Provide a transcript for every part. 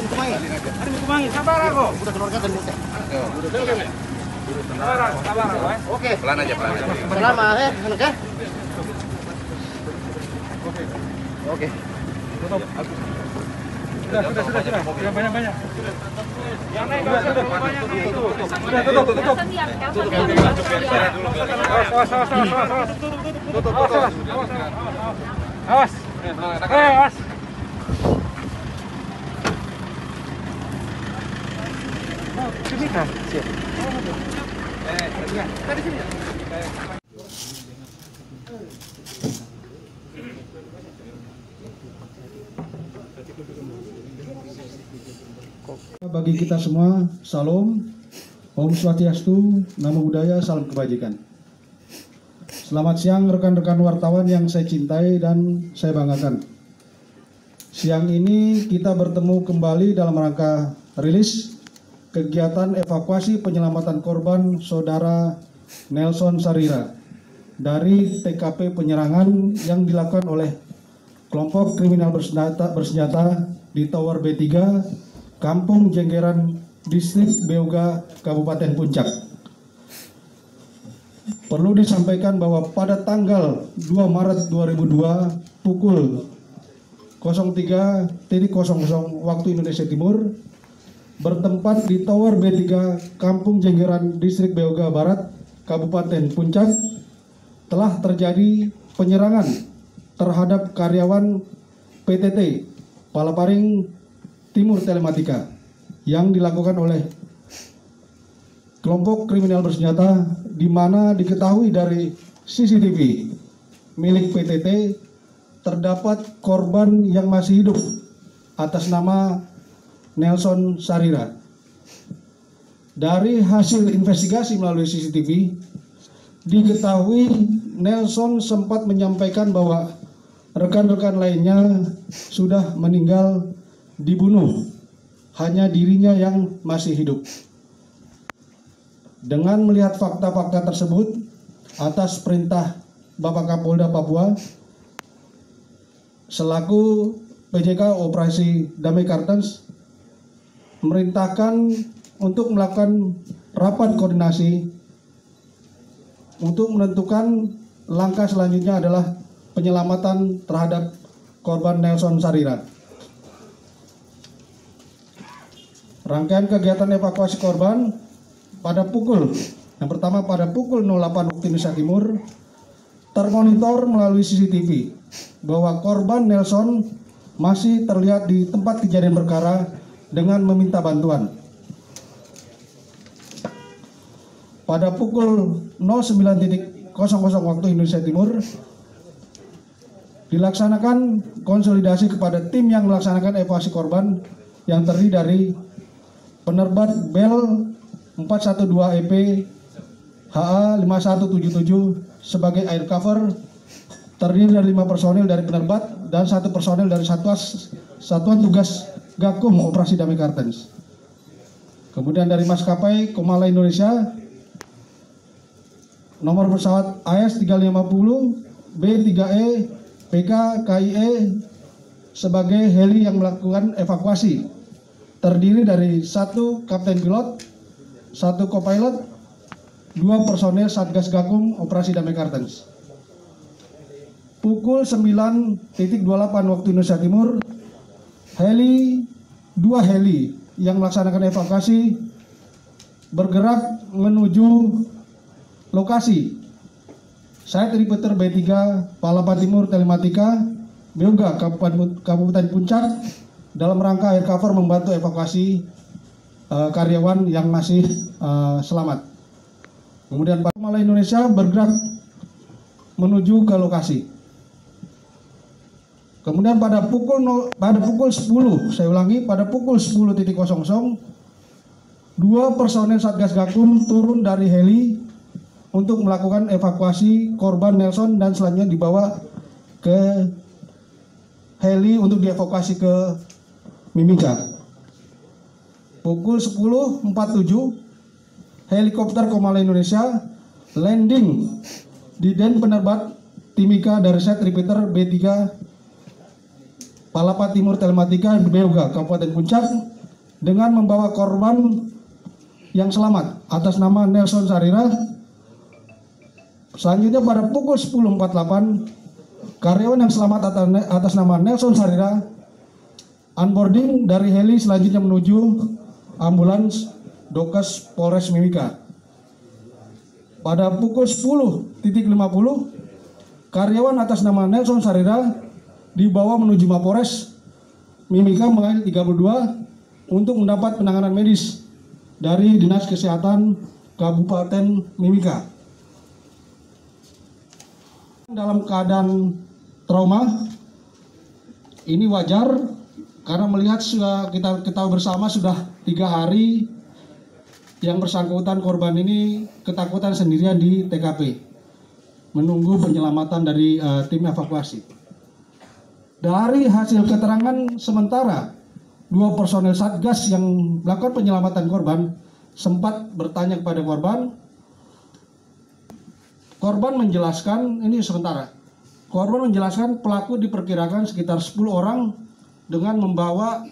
Kumangi, sabar aku. Udah keluarga dan muka. Sabar aku. Oke. Pelan aja. Selamat ya, oke. Oke. Tutup. Sudah. Sudah banyak. Yang naik sudah banyak itu. Sudah tutup. Awas. Awas. Sini kan? Siap. Tadi sini. Bagi kita semua, salam, Om Swastiastu, Namo Buddhaya, salam kebajikan. Selamat siang rekan-rekan wartawan yang saya cintai dan saya banggakan. Siang ini kita bertemu kembali dalam rangka rilis kegiatan evakuasi penyelamatan korban saudara Nelson Sarira dari TKP penyerangan yang dilakukan oleh kelompok kriminal bersenjata di Tower B3, Kampung Jenggeran, Distrik Beoga, Kabupaten Puncak. Perlu disampaikan bahwa pada tanggal 2 Maret 2002 pukul 03.00 waktu Indonesia Timur, bertempat di Tower B3, Kampung Jenggeran, Distrik Beoga Barat, Kabupaten Puncak, telah terjadi penyerangan terhadap karyawan PTT Palaparing Timur Telematika yang dilakukan oleh kelompok kriminal bersenjata, di mana diketahui dari CCTV milik PTT terdapat korban yang masih hidup atas nama Nelson Sarira. Dari hasil investigasi melalui CCTV diketahui Nelson sempat menyampaikan bahwa rekan-rekan lainnya sudah meninggal dibunuh, hanya dirinya yang masih hidup. Dengan melihat fakta-fakta tersebut, atas perintah Bapak Kapolda Papua selaku PJK Operasi Damai Kartens memerintahkan untuk melakukan rapat koordinasi untuk menentukan langkah selanjutnya adalah penyelamatan terhadap korban Nelson Sarira. Rangkaian kegiatan evakuasi korban yang pertama pada pukul 08 waktu Indonesia Timur, termonitor melalui CCTV bahwa korban Nelson masih terlihat di tempat kejadian perkara dengan meminta bantuan. Pada pukul 09.00 waktu Indonesia Timur, dilaksanakan konsolidasi kepada tim yang melaksanakan evakuasi korban yang terdiri dari penerbat Bel 412 EP HA 5177 sebagai air cover, terdiri dari 5 personil dari penerbat dan 1 personil dari Satuan Tugas Gakum Operasi Damai Kartens. Kemudian dari maskapai Komala Indonesia, nomor pesawat AS 350 B3E PK KIE sebagai heli yang melakukan evakuasi, terdiri dari 1 kapten pilot, 1 co-pilot, 2 personel Satgas Gakum Operasi Damai Kartens. Pukul 9.28 waktu Indonesia Timur, 2 heli yang melaksanakan evakuasi bergerak menuju lokasi site repeater B3 Palapa Timur Telematika, Beoga, Kabupaten Puncak, dalam rangka air cover membantu evakuasi karyawan yang masih selamat. Kemudian Komala Indonesia bergerak menuju ke lokasi. Kemudian pada pukul 10, saya ulangi, pada pukul 10.00 2 personel Satgas Gakum turun dari heli untuk melakukan evakuasi korban Nelson dan selanjutnya dibawa ke heli untuk dievakuasi ke Mimika. Pukul 10.47 helikopter Komala Indonesia landing di Den Penerbat Timika dari set repeater B3 Palapa Timur Telematika Beoga, Kabupaten Puncak, dengan membawa korban yang selamat atas nama Nelson Sarira. Selanjutnya pada pukul 10.48, karyawan yang selamat atas nama Nelson Sarira unboarding dari heli selanjutnya menuju ambulans Dokes Polres Mimika. Pada pukul 10.50, karyawan atas nama Nelson Sarira dibawa menuju Mapores Mimika Melayu 32 untuk mendapat penanganan medis dari Dinas Kesehatan Kabupaten Mimika. Dalam keadaan trauma, ini wajar karena melihat kita ketahui bersama sudah 3 hari yang bersangkutan korban ini ketakutan sendirian di TKP, menunggu penyelamatan dari tim evakuasi. Dari hasil keterangan sementara, 2 personel Satgas yang melakukan penyelamatan korban sempat bertanya kepada korban. Korban menjelaskan, ini sementara, korban menjelaskan pelaku diperkirakan sekitar 10 orang dengan membawa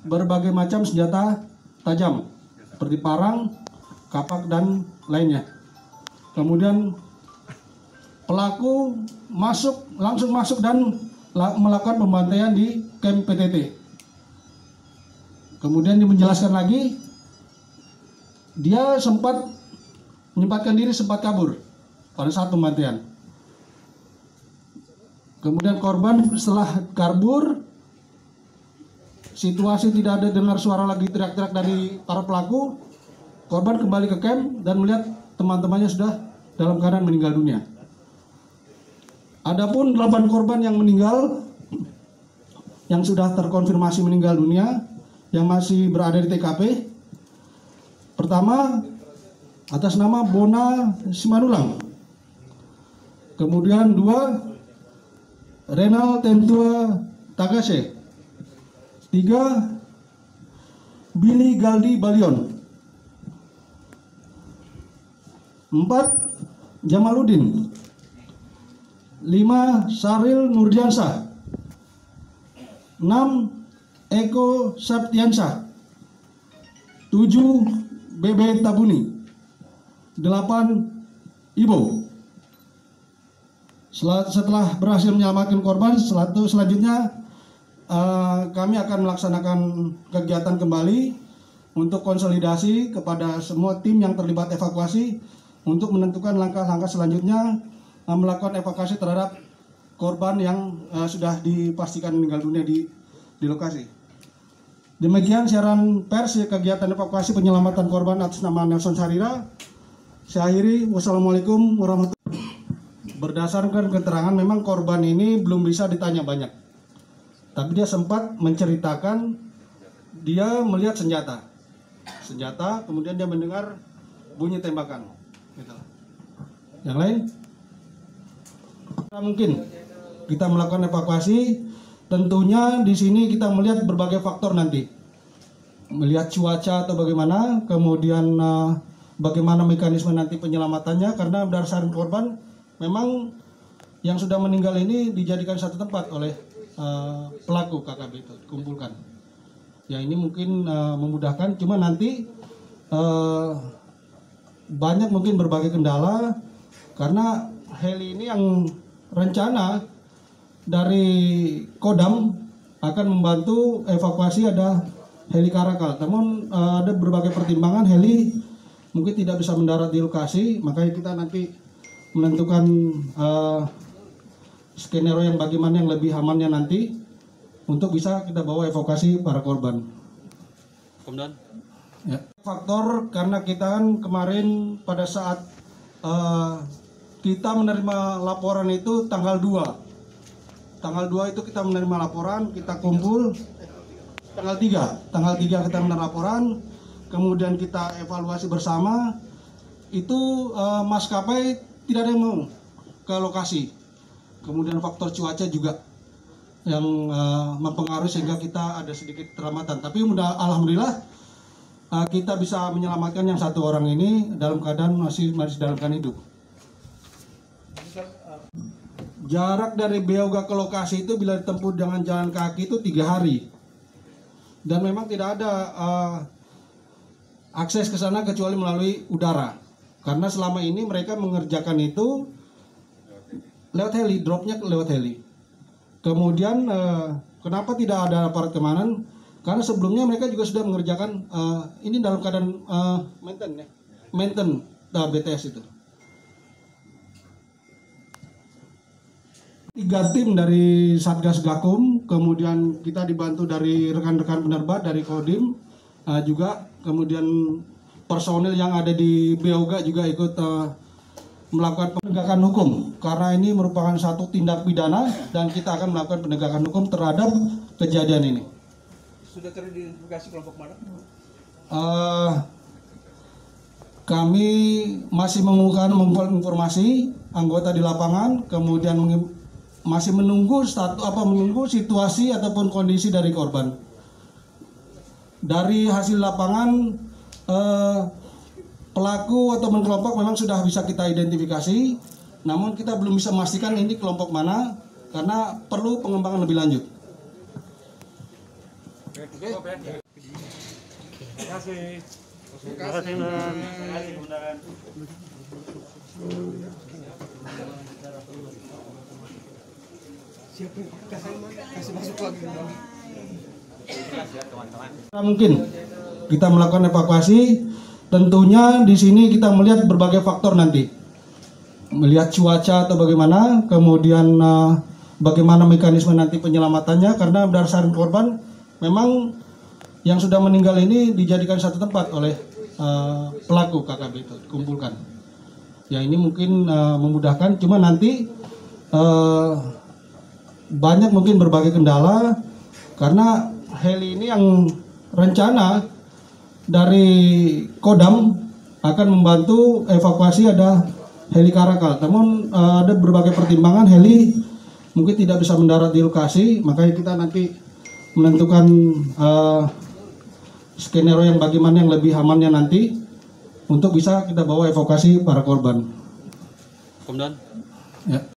berbagai macam senjata tajam seperti parang, kapak, dan lainnya. Kemudian pelaku langsung masuk dan melakukan pembantaian di camp PTT. Kemudian dia menjelaskan lagi, dia sempat menyempatkan diri, sempat kabur pada saat pembantaian. Kemudian korban setelah kabur, situasi tidak ada dengar suara lagi teriak-teriak dari para pelaku. Korban kembali ke camp dan melihat teman-temannya sudah dalam keadaan meninggal dunia. Adapun 8 korban yang meninggal, yang sudah terkonfirmasi meninggal dunia, yang masih berada di TKP. Pertama, atas nama Bona Simanulang. Kemudian 2, Renal Tentua Tagase. 3, Billy Galdi Balion. 4, Jamaluddin. 5, Saril Nurdiansyah. 6, Eko Septiansyah. 7, Bebe Tabuni. 8, Ibo. Setelah berhasil menyelamatkan korban, selanjutnya kami akan melaksanakan kegiatan kembali untuk konsolidasi kepada semua tim yang terlibat evakuasi untuk menentukan langkah-langkah selanjutnya melakukan evakuasi terhadap korban yang sudah dipastikan meninggal dunia di lokasi. Demikian siaran pers kegiatan evakuasi penyelamatan korban atas nama Nelson Sarira. Saya akhiri. Wassalamualaikum warahmatullahi wabarakatuh. Berdasarkan keterangan memang korban ini belum bisa ditanya banyak, tapi dia sempat menceritakan dia melihat senjata, kemudian dia mendengar bunyi tembakan. Gitu. Yang lain? Mungkin kita melakukan evakuasi. Tentunya di sini kita melihat berbagai faktor nanti, melihat cuaca atau bagaimana, kemudian bagaimana mekanisme nanti penyelamatannya, karena berdasarkan korban memang yang sudah meninggal ini dijadikan satu tempat oleh pelaku KKB itu dikumpulkan. Ya ini mungkin memudahkan, cuma nanti banyak mungkin berbagai kendala karena heli ini yang rencana dari Kodam akan membantu evakuasi ada heli Karakal. Namun ada berbagai pertimbangan heli mungkin tidak bisa mendarat di lokasi, makanya kita nanti menentukan skenario yang bagaimana yang lebih amannya nanti untuk bisa kita bawa evakuasi para korban. Komandan. Ya. Faktor karena kita kan kemarin pada saat kita menerima laporan itu tanggal 2. Tanggal 2 itu kita menerima laporan, kita kumpul. Tanggal 3 kita menerima laporan, kemudian kita evaluasi bersama. Itu maskapai tidak ada yang mau ke lokasi. Kemudian faktor cuaca juga yang mempengaruhi sehingga kita ada sedikit keterlambatan. Tapi alhamdulillah kita bisa menyelamatkan yang 1 orang ini dalam keadaan masih dalam keadaan hidup. Jarak dari Beoga ke lokasi itu bila ditempuh dengan jalan kaki itu 3 hari. Dan memang tidak ada akses ke sana kecuali melalui udara. Karena selama ini mereka mengerjakan itu lewat heli, dropnya lewat heli. Kemudian kenapa tidak ada aparat keamanan? Karena sebelumnya mereka juga sudah mengerjakan ini dalam keadaan maintenance BTS itu. 3 tim dari Satgas Gakum, kemudian kita dibantu dari rekan-rekan penerbat dari Kodim juga, kemudian personil yang ada di Beoga juga ikut melakukan penegakan hukum karena ini merupakan satu tindak pidana dan kita akan melakukan penegakan hukum terhadap kejadian ini. Sudah teridentifikasi kelompok mana? Kami masih mengumpulkan informasi anggota di lapangan, kemudian masih menunggu menunggu situasi ataupun kondisi dari korban. Dari hasil lapangan pelaku atau kelompok memang sudah bisa kita identifikasi, namun kita belum bisa memastikan ini kelompok mana karena perlu pengembangan lebih lanjut. Terima kasih. Siapa yang kasih masuk lagi? Mungkin kita melakukan evakuasi. Tentunya di sini kita melihat berbagai faktor nanti, melihat cuaca atau bagaimana, kemudian bagaimana mekanisme nanti penyelamatannya. Karena berdasarkan korban, memang yang sudah meninggal ini dijadikan satu tempat oleh pelaku KKB itu dikumpulkan. Ya ini mungkin memudahkan, cuma nanti banyak mungkin berbagai kendala karena heli ini yang rencana dari Kodam akan membantu evakuasi ada heli Karakal. Namun ada berbagai pertimbangan heli mungkin tidak bisa mendarat di lokasi, makanya kita nanti menentukan skenario yang bagaimana yang lebih amannya nanti untuk bisa kita bawa evakuasi para korban. Komandan. Ya.